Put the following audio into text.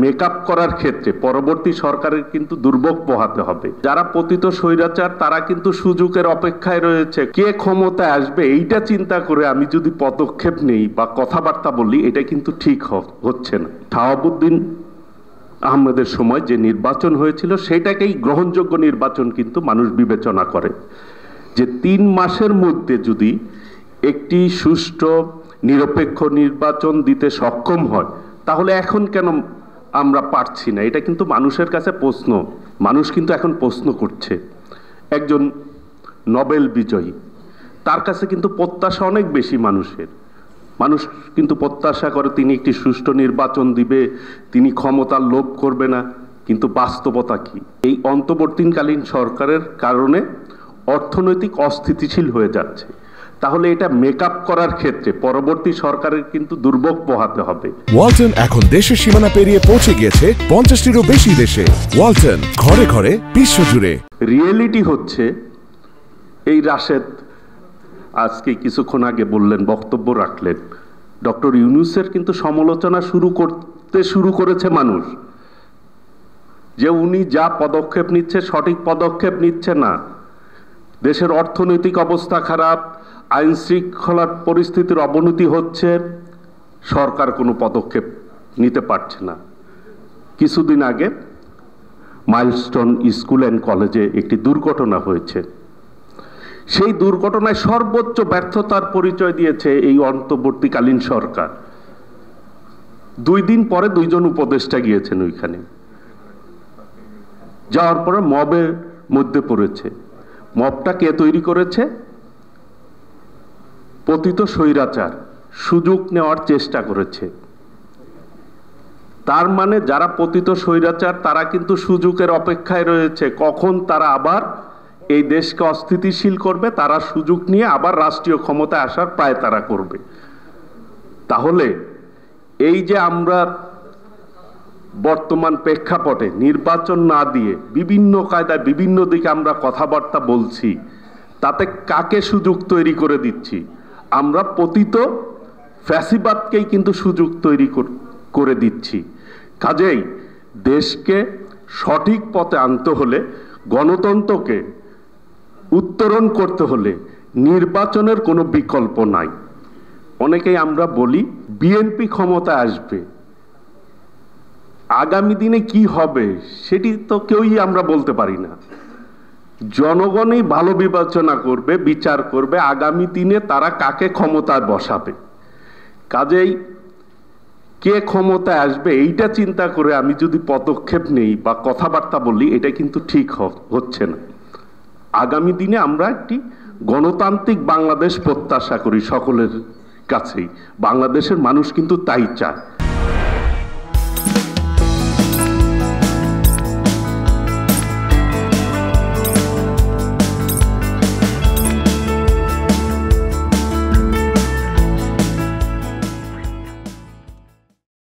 Makeup করার ক্ষেত্রে পরবর্তী সরকারের কিন্তু দুর্ভোগ পোহাতে হবে। যারা পতিত স্বৈরাচার তারা কিন্তু সুযোগের অপেক্ষায় রয়েছে, কে ক্ষমতায় আসবে এইটা চিন্তা করে আমি যদি পদক্ষেপ নেই বা কথাবার্তা বলি, এটা কিন্তু ঠিক হচ্ছে না। শাহাবুদ্দিন আহমেদের সময় যে নির্বাচন হয়েছিল সেটাকেই গ্রহণযোগ্য নির্বাচন কিন্তু মানুষ বিবেচনা করে, যে ৩ মাসের মধ্যে যদি একটি সুষ্ঠু নিরপেক্ষ নির্বাচন দিতে সক্ষম হয়, তাহলে এখন কেন আমরা পারছি না? এটা কিন্তু মানুষের কাছে প্রশ্ন, মানুষ কিন্তু এখন প্রশ্ন করছে। একজন নোবেল বিজয়ী, তার কাছে কিন্তু প্রত্যাশা অনেক বেশি মানুষ কিন্তু প্রত্যাশা করে তিনি একটি সুষ্ঠু নির্বাচন দিবে, তিনি ক্ষমতার লোভ করবে না। কিন্তু বাস্তবতা কি? এই অন্তর্বর্তীকালীন সরকারের কারণে অর্থনৈতিক অস্থিতিশীল হয়ে যাচ্ছে। তাহলে এটা মেকআপ করার ক্ষেত্রে পরবর্তী সরকারের কিন্তু দুর্ভোগ পোহাতে হবে। ওয়ালটন এখন দেশের সীমানা পেরিয়ে পৌঁছে গিয়েছে 50টিরও বেশি দেশে। ওয়ালটন, ঘরে ঘরে, বিশ্বজুড়ে। রিয়েলিটি হচ্ছে, এই রাশেদ আজকে কিছুক্ষণ আগে বললেন, বক্তব্য রাখলেন, ডক্টর ইউনূসের কিন্তু সমালোচনা শুরু করেছে মানুষ, যে উনি যা পদক্ষেপ নিচ্ছে সঠিক পদক্ষেপ নিচ্ছে না। দেশের অর্থনৈতিক অবস্থা খারাপ, আইন শৃঙ্খলার পরিস্থিতির অবনতি হচ্ছে, সরকার কোনো পদক্ষেপ নিতে পারছে না। কিছুদিন আগে মাইলস্টোন স্কুল অ্যান্ড কলেজে একটি দুর্ঘটনা হয়েছে। সেই দুর্ঘটনায় সর্বোচ্চ ব্যর্থতার পরিচয় দিয়েছে এই অন্তর্বর্তীকালীন সরকার। 2 দিন পরে 2 জন উপদেষ্টা গিয়েছেন ওইখানে, যাওয়ার পরে মবের মধ্যে পড়েছে। মবটা কে তৈরি করেছে? পতিত স্বৈরাচার সুযোগ নেওয়ার চেষ্টা করেছে। তার মানে যারা পতিত স্বৈরাচার তারা কিন্তু সুযোগের অপেক্ষায় রয়েছে, কখন তারা আবার এই দেশকে অস্থিতিশীল করবে, তারা সুযোগ নিয়ে আবার রাষ্ট্রীয় ক্ষমতায় আসার পায়তারা করবে। তাহলে এই যে আমরা বর্তমান প্রেক্ষাপটে নির্বাচন না দিয়ে বিভিন্ন কায়দায় বিভিন্ন দিকে আমরা কথাবার্তা বলছি, তাতে কাকে সুযোগ তৈরি করে দিচ্ছি? আমরা পতিত ফ্যাসিবাদকেই কিন্তু সুযোগ তৈরি করে দিচ্ছি। কাজেই দেশকে সঠিক পথে আনতে হলে, গণতন্ত্রকে উত্তরণ করতে হলে নির্বাচনের কোনো বিকল্প নাই। অনেকেই আমরা বলি বিএনপি ক্ষমতায় আসবে, আগামী দিনে কি হবে সেটি তো কেউই আমরা বলতে পারি না। জনগণই ভালো বিবেচনা করবে, বিচার করবে আগামী দিনে তারা কাকে ক্ষমতায় বসাবে। কাজেই কে ক্ষমতায় আসবে এইটা চিন্তা করে আমি যদি পদক্ষেপ নেই বা কথাবার্তা বলি, এটা কিন্তু ঠিক হচ্ছে না। আগামী দিনে আমরা একটি গণতান্ত্রিক বাংলাদেশ প্রত্যাশা করি সকলের কাছেই। বাংলাদেশের মানুষ কিন্তু তাই চায়।